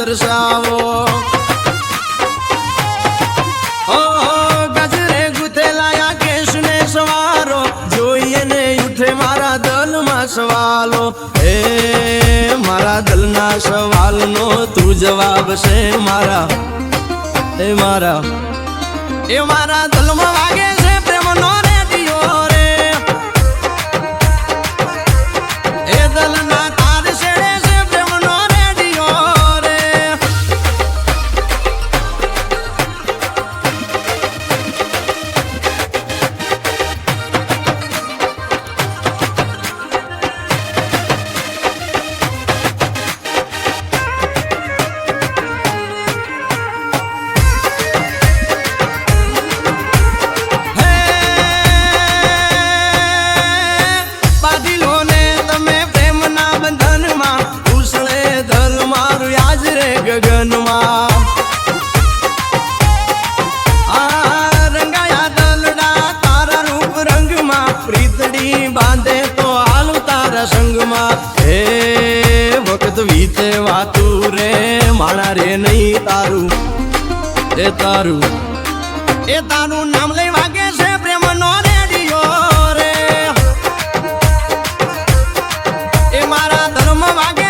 દર્શાવો ગજરે ગુથેલાયા કેશને સવારો જોઈએ ને ઉઠે મારા દલમાં સવાલો હે મારા દલના સવાલનો તું જવાબ છે મારા એ મારા દલમાં વાગે છે પ્રેમનો રેડિયો રે એ દલના તાર છેડે છે પ્રેમનો રેડિયો રે ગગનમાં રંગાયા દલડા તારા રૂપ રંગમાં પ્રીતડી બાંધે તો હાલું તારા સંગમાં હે વખત વીતે વાતું રે માણા રે નહીં તારું એ તારું નામ લઈ વાગે છે પ્રેમનો રેડિયો રે એ મારા ધર્મ વાગે